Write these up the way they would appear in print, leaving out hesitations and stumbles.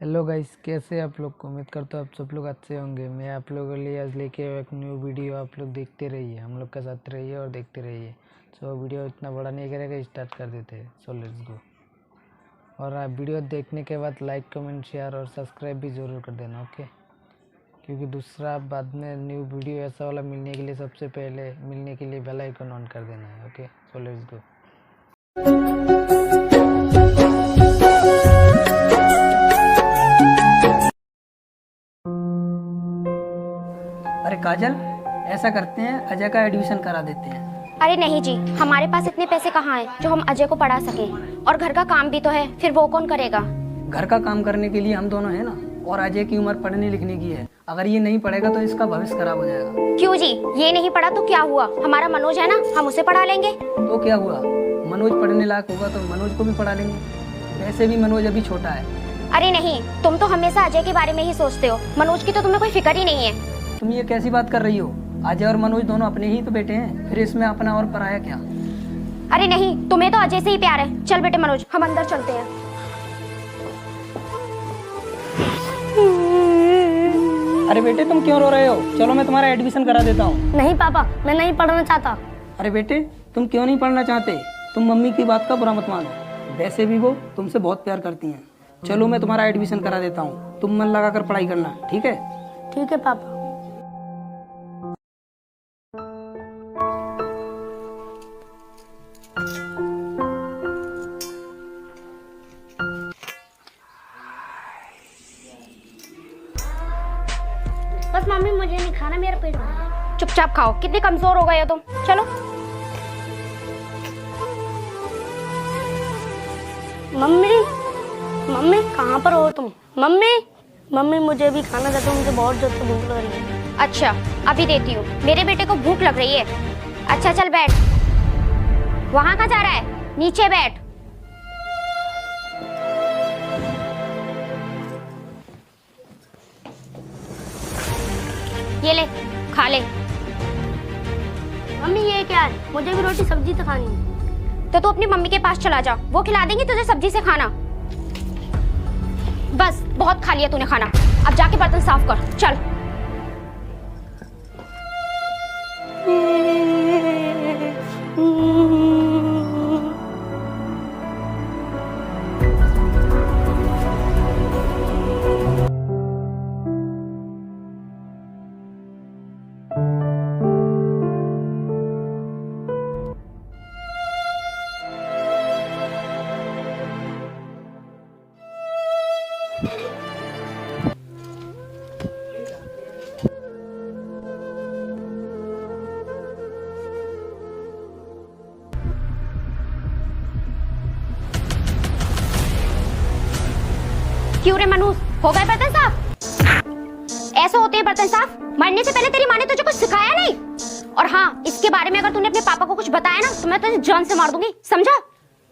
Hello guys, कैसे आप लोग को उम्मीद करता हूँ आप सब लोग अच्छे होंगे। मैं आप लोगों के लिए आज लेके आया एक न्यू वीडियो। आप लोग देखते रहिए, हम लोग के साथ रहिए और देखते रहिए। सो वीडियो इतना बड़ा नहीं करेगा, स्टार्ट कर देते हैं। So let's go. और आप वीडियो देखने के बाद लाइक कमेंट शेयर और सब्सक्राइब भी ज़रूर कर देना, ओके। क्योंकि दूसरा बाद में न्यू वीडियो ऐसा वाला मिलने के लिए सबसे पहले मिलने के लिए बेल आइकन ऑन कर देना है, ओके। So let's go. अरे काजल, ऐसा करते हैं अजय का एडमिशन करा देते हैं। अरे नहीं जी, हमारे पास इतने पैसे कहाँ हैं जो हम अजय को पढ़ा सकें। और घर का काम भी तो है, फिर वो कौन करेगा। घर का काम करने के लिए हम दोनों हैं ना। और अजय की उम्र पढ़ने लिखने की है, अगर ये नहीं पढ़ेगा तो इसका भविष्य खराब हो जाएगा। क्यों जी, ये नहीं पढ़ा तो क्या हुआ, हमारा मनोज है ना, हम उसे पढ़ा लेंगे। तो क्या हुआ, मनोज पढ़ने लायक होगा तो मनोज को भी पढ़ा लेंगे। वैसे भी मनोज अभी छोटा है। अरे नहीं, तुम तो हमेशा अजय के बारे में ही सोचते हो, मनोज की तो तुम्हें कोई फिक्र ही नहीं है। तुम ये कैसी बात कर रही हो? अजय और मनोज दोनों अपने ही तो बेटे हैं, फिर इसमें अपना और पराया क्या? अरे नहीं, तुम्हें तो अजय से ही प्यार है। चल बेटे मनोज, हम अंदर चलते हैं। अरे बेटे, तुम क्यों रो रहे हो? चलो मैं तुम्हारा एडमिशन करा देता हूँ। नहीं पापा, मैं नहीं पढ़ना चाहता। अरे बेटे, तुम क्यों नहीं पढ़ना चाहते? तुम मम्मी की बात का बुरा मत मानो, वैसे भी वो तुमसे बहुत प्यार करती हैं। चलो मैं तुम्हारा एडमिशन करा देता हूँ, तुम मन लगाकर पढ़ाई करना, ठीक है? ठीक है पापा। बस मम्मी, मुझे नहीं खाना, मेरा पेट भरा है। चुपचाप खाओ, कितने कमजोर हो गए हो तुम। चलो। मम्मी, मम्मी कहाँ पर हो तुम? मम्मी, मम्मी मुझे भी खाना देते हो, मुझे बहुत जोर से भूख लग रही है। अच्छा, अभी देती हूँ। मेरे बेटे को भूख लग रही है। अच्छा चल बैठ। वहां कहाँ जा रहा है, नीचे बैठ। ये ले, खा ले। मम्मी ये क्या है? मुझे भी रोटी सब्जी तो खानी है। तो तू अपनी मम्मी के पास चला जा, वो खिला देंगी तुझे सब्जी से खाना। बस बहुत खा लिया तूने खाना, अब जाके बर्तन साफ कर। चल। क्यों रे मनोज, हो गए बर्तन साफ? ऐसे होते हैं बर्तन साफ? मरने से पहले तेरी माँ ने तुझे कुछ सिखाया नहीं? और हाँ, इसके बारे में अगर तूने अपने पापा को कुछ बताया ना तो मैं तुझे जान से मार दूंगी, समझा?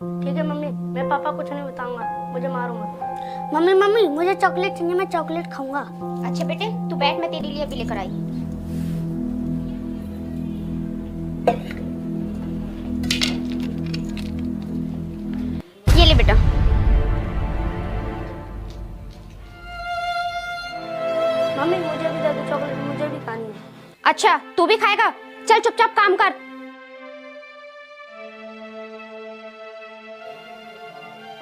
ठीक है मम्मी, मैं पापा कुछ नहीं बताऊंगा, मुझे मारो मत। मम्मी मम्मी, मुझे चॉकलेट चाहिए, मैं चॉकलेट खाऊंगा। अच्छा बेटे, तू बैठ, मैं तेरे लिए अभी लेकर आई। ये ले बेटा। मम्मी मुझे भी दे दो चॉकलेट, मुझे भी खानी है। अच्छा, तू भी खाएगा? चल चुपचाप काम कर।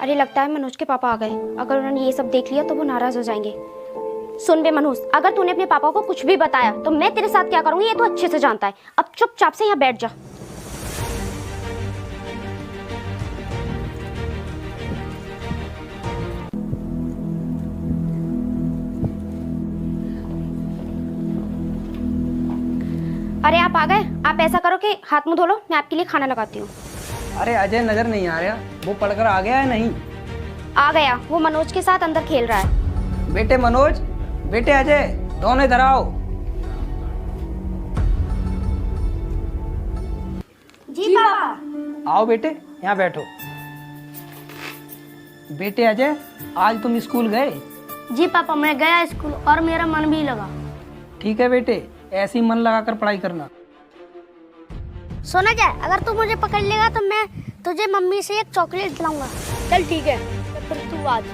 अरे लगता है मनोज के पापा आ गए। अगर उन्होंने ये सब देख लिया तो वो नाराज हो जाएंगे। सुन बे मनोज, अगर तूने अपने पापा को कुछ भी बताया तो मैं तेरे साथ क्या करूंगी ये तो अच्छे से जानता है। अब चुपचाप से यहाँ बैठ जा। अरे आप आ गए। आप ऐसा करो कि हाथ मुंह धो लो, मैं आपके लिए खाना लगाती हूँ। अरे अजय नजर नहीं आ रहा, वो पढ़कर आ गया है? नहीं आ गया, वो मनोज के साथ अंदर खेल रहा है। बेटे मनोज, बेटे अजय, दोनों इधर आओ। जी पापा। आओ बेटे, यहाँ बैठो। बेटे अजय, आज तुम स्कूल गए? जी पापा, मैं गया स्कूल और मेरा मन भी लगा। ठीक है बेटे, ऐसे ही मन लगाकर पढ़ाई करना। सोना क्या, अगर तू मुझे पकड़ लेगा तो मैं तुझे मम्मी से एक चॉकलेट दिलाऊंगा। चल ठीक है, तो फिर तू आज।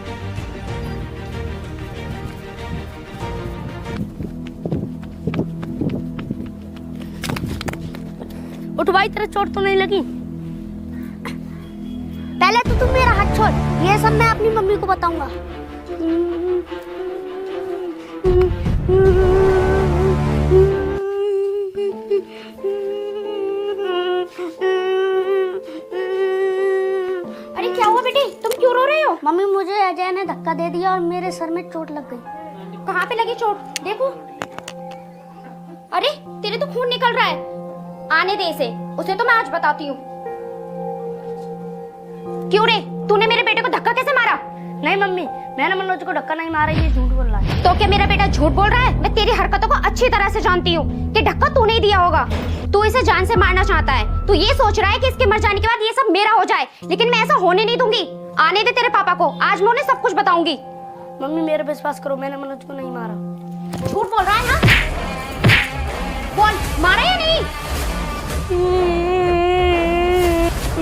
उठ भाई, तेरे चोट तो नहीं लगी? पहले तो तुम मेरा हाथ छोड़, ये सब मैं अपनी मम्मी को बताऊंगा। अरे क्या हुआ बेटी, तुम क्यों रो रहे हो? मम्मी, मुझे अजय ने धक्का दे दिया और मेरे सर में चोट लग गई। कहाँ पे लगी चोट, देखो। अरे तेरे तो खून निकल रहा है। आने दे इसे, उसे तो मैं आज बताती हूँ। क्यों रे, तूने मेरे बेटे को धक्का कैसे मारा? नहीं मम्मी, मैंने मनोज को धक्का नहीं मारा, ये झूठ बोल रहा है। तो क्या मेरा बेटा झूठ बोल रहा है? मैं तेरी हरकतों को अच्छी तरह से जानती हूँ कि धक्का तूने ही दिया होगा। तू इसे जान से मारना चाहता है। तू ये सोच रहा है कि इसके मर जाने के बाद ये सब मेरा हो जाए, लेकिन मैं ऐसा होने नहीं दूंगी। आने दे तेरे पापा को, आज मैं उन्हें सब कुछ बताऊंगी। मम्मी मेरे विश्वास करो, मैंने मनोज को नहीं मारा। झूठ बोल रहा है ना? बोल, मारा या नहीं?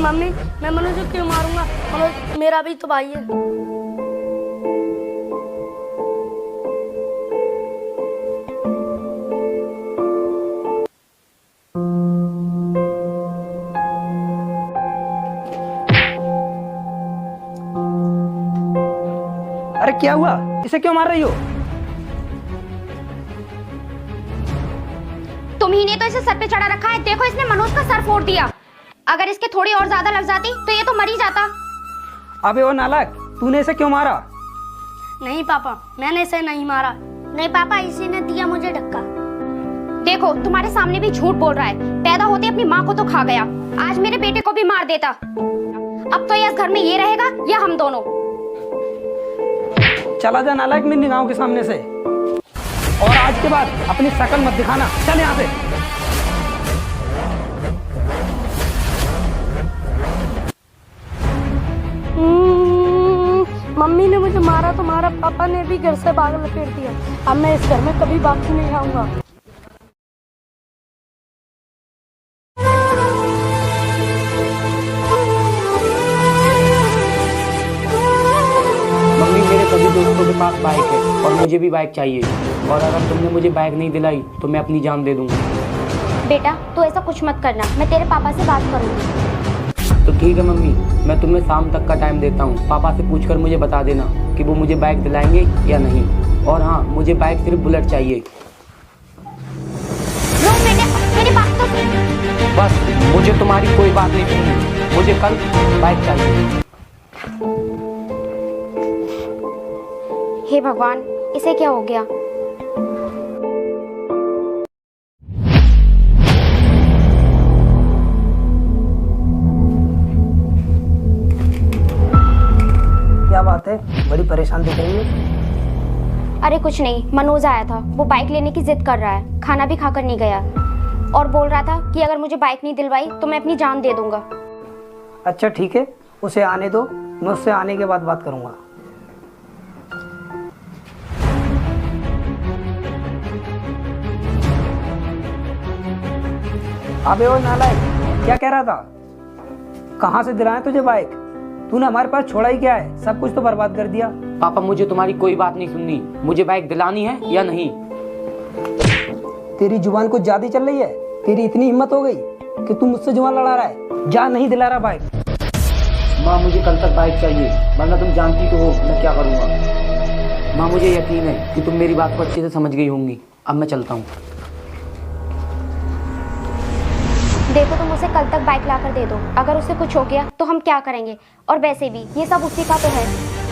मम्मी, मैं मनोज को क्यों मारूंगा? मनोज मेरा भी तो भाई है। अरे क्या हुआ, इसे क्यों मार रही हो? तुम ही ने तो इसे सर पे चढ़ा रखा है। देखो, इसने मनोज का सर फोड़ दिया। अगर इसके थोड़ी और ज्यादा लग जाती तो ये तो मर ही जाता। अबे ओ नालायक, तूने इसे क्यों मारा? नहीं पापा, मैंने इसे नहीं मारा। नहीं पापा, इसी ने दिया मुझे धक्का। देखो, तुम्हारे सामने भी झूठ बोल रहा है। पैदा होते अपनी माँ को तो खा गया, आज मेरे बेटे को भी मार देता। अब तो इस घर में ये रहेगा या हम दोनों। चला जा नालायक मेरी निगाहों के सामने से, और आज के बाद अपनी शक्ल मत दिखाना। चल यहाँ से। मम्मी ने मुझे मारा तो मारा, पापा ने भी घर से बाहर लपेट दिया। अब मैं इस घर में कभी वापसी नहीं आऊंगा। मम्मी, मेरे सभी दोस्तों के पास बाइक है और मुझे भी बाइक चाहिए, और अगर तुमने मुझे बाइक नहीं दिलाई तो मैं अपनी जान दे दूंगा। बेटा, तू ऐसा कुछ मत करना, मैं तेरे पापा से बात करूंगी। तो ठीक है मम्मी, मैं तुम्हें शाम तक का टाइम देता हूँ। पापा से पूछकर मुझे बता देना कि वो मुझे बाइक दिलाएंगे या नहीं। और हाँ, मुझे बाइक सिर्फ बुलेट चाहिए। रुक बेटे, मेरी बात तो सुन। बस, मुझे तुम्हारी कोई बात नहीं सुननी, मुझे कल बाइक चाहिए। हे भगवान, इसे क्या हो गया? क्या बात है, बड़ी परेशान दिख रही है। अरे कुछ नहीं, मनोज आया था, वो बाइक लेने की जिद कर रहा है। खाना भी खाकर नहीं गया और बोल रहा था कि अगर मुझे बाइक नहीं दिलवाई तो मैं अपनी जान दे दूंगा। अच्छा ठीक है, उसे आने दो, मैं उससे आने के बाद बात करूंगा। अबे ओ नालायक, क्या कह रहा था? कहाँ से दिलाएं तुझे बाइक? तूने हमारे पास छोड़ा ही क्या है, सब कुछ तो बर्बाद कर दिया। पापा, मुझे तुम्हारी कोई बात नहीं सुननी, मुझे बाइक दिलानी है या नहीं। तेरी जुबान कुछ ज्यादा चल रही है। तेरी इतनी हिम्मत हो गई कि तू मुझसे जुबान लड़ा रहा है। जा, नहीं दिला रहा बाइक। माँ, मुझे कल तक बाइक चाहिए, वरना तुम जानती तो हो मैं क्या करूँगा। माँ, मुझे यकीन है कि तुम मेरी बात को अच्छे से समझ गई होंगी। अब मैं चलता हूँ। देखो, तुम उसे कल तक बाइक लाकर दे दो। अगर उसे कुछ हो गया तो हम क्या करेंगे? और वैसे भी ये सब उसी का तो है।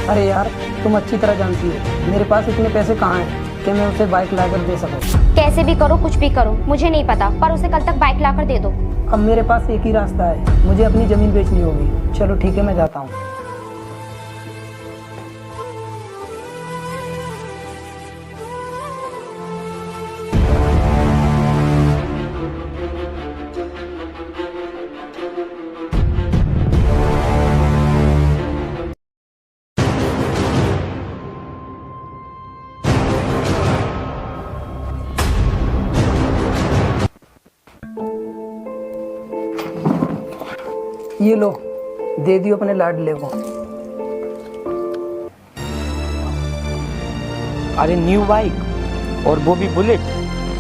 अरे यार, तुम अच्छी तरह जानती हो मेरे पास इतने पैसे कहाँ हैं कि मैं उसे बाइक लाकर दे सकूं। कैसे भी करो, कुछ भी करो, मुझे नहीं पता, पर उसे कल तक बाइक लाकर दे दो। अब मेरे पास एक ही रास्ता है, मुझे अपनी जमीन बेचनी होगी। चलो ठीक है, मैं जाता हूँ। ये लो, दे दियो अपने लाडले को। अरे न्यू बाइक, और वो भी बुलेट।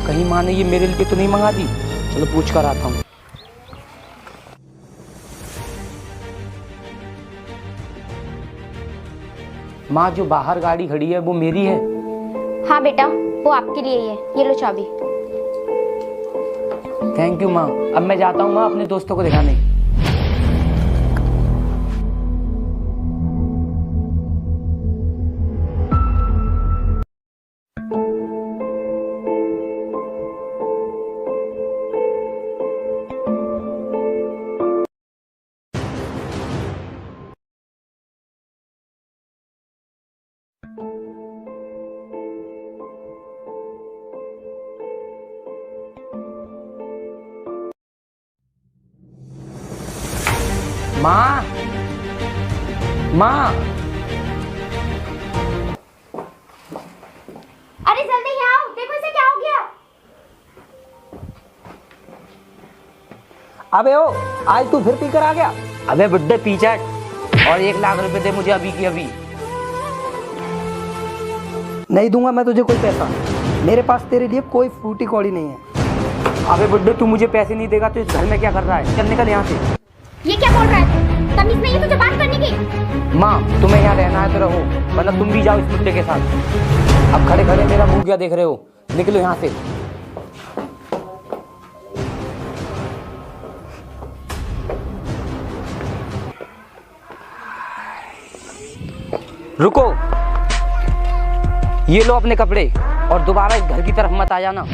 कहीं माँ ने ये मेरे लिए तो नहीं मंगा दी? चलो पूछ कर आता हूँ। माँ जो बाहर गाड़ी खड़ी है वो मेरी है? हाँ बेटा, वो आपके लिए ही है। ये लो चाबी। थैंक यू माँ। अब मैं जाता हूँ माँ अपने दोस्तों को दिखाने। माँ, माँ, अरे जल्दी यहाँ आओ, देखो इसे क्या हो गया। अबे ओ, आज तू फिर पी कर आ गया? अबे बुड्ढे पीछट, और 1 लाख रुपए दे मुझे अभी की अभी। नहीं दूंगा मैं तुझे कोई पैसा। मेरे पास तेरे लिए कोई फूटी कौड़ी नहीं है। अबे बुड्ढे तू मुझे पैसे नहीं देगा तो इस घर में क्या कर रहा है? चल निकल यहाँ से। ये क्या बोल रहा है? तमीज नहीं है तुझे बात करने की? माँ तुम्हें यहाँ रहना है तो रहो, वरना तुम भी जाओ इस कुत्ते के साथ। अब खड़े खड़े मेरा मुंह क्या देख रहे हो? निकलो यहाँ से। रुको, ये लो अपने कपड़े और दोबारा इस घर की तरफ मत आ जाना।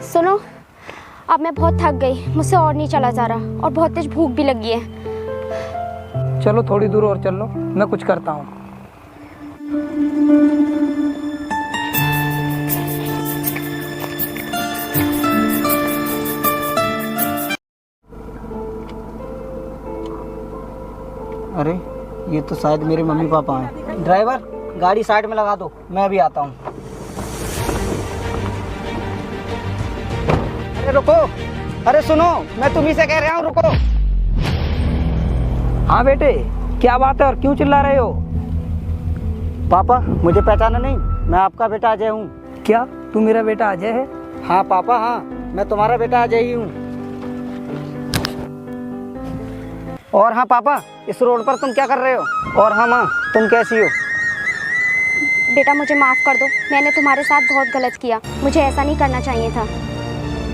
सुनो, अब मैं बहुत थक गई, मुझसे और नहीं चला जा रहा और बहुत तेज भूख भी लगी है। चलो थोड़ी दूर और चल लो, मैं कुछ करता हूँ। अरे ये तो शायद मेरे मम्मी पापा हैं। ड्राइवर गाड़ी साइड में लगा दो, मैं अभी आता हूँ। अरे रुको, अरे सुनो, मैं तुम्ही से कह रहा हूँ रुको। हाँ बेटे, क्या बात है और क्यों चिल्ला रहे हो? पापा मुझे पहचाना नहीं, मैं आपका बेटा अजय हूँ। क्या तू मेरा बेटा अजय है? हाँ पापा हाँ, मैं तुम्हारा बेटा अजय ही हूँ। और हाँ पापा, इस रोड पर तुम क्या कर रहे हो? और हाँ माँ, तुम कैसी हो? बेटा मुझे माफ़ कर दो, मैंने तुम्हारे साथ बहुत गलत किया। मुझे ऐसा नहीं करना चाहिए था।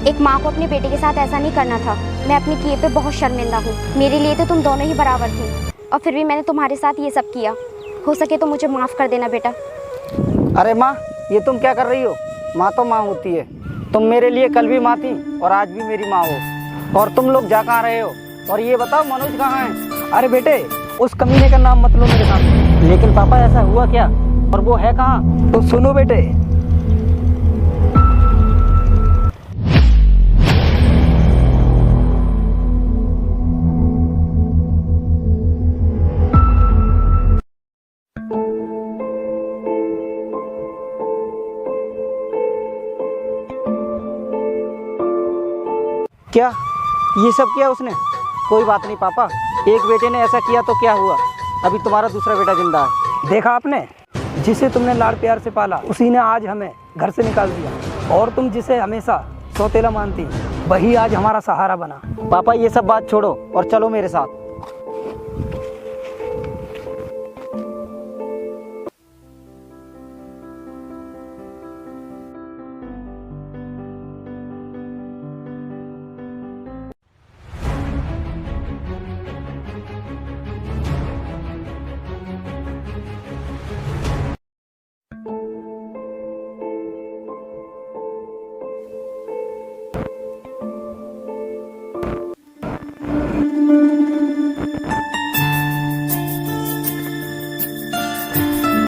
एक माँ को अपने बेटे के साथ ऐसा नहीं करना था। मैं अपने किए पे बहुत शर्मिंदा हूँ। मेरे लिए तो तुम दोनों ही बराबर थी और फिर भी मैंने तुम्हारे साथ ये सब किया। हो सके तो मुझे माफ़ कर देना बेटा। अरे माँ, ये तुम क्या कर रही हो? माँ तो माँ होती है। तुम मेरे लिए कल भी माँ थी और आज भी मेरी माँ हो। और तुम लोग जा कहाँ रहे हो? और ये बताओ मनोज कहाँ है? अरे बेटे, उस कमीने का नाम मत लो मेरे सामने। लेकिन पापा ऐसा हुआ क्या? और वो है कहाँ? तो सुनो बेटे, क्या ये सब किया उसने? कोई बात नहीं पापा, एक बेटे ने ऐसा किया तो क्या हुआ, अभी तुम्हारा दूसरा बेटा जिंदा है। देखा आपने, जिसे तुमने लाड़ प्यार से पाला उसी ने आज हमें घर से निकाल दिया। और तुम जिसे हमेशा सौतेला मानती, वही आज हमारा सहारा बना। पापा ये सब बात छोड़ो और चलो मेरे साथ।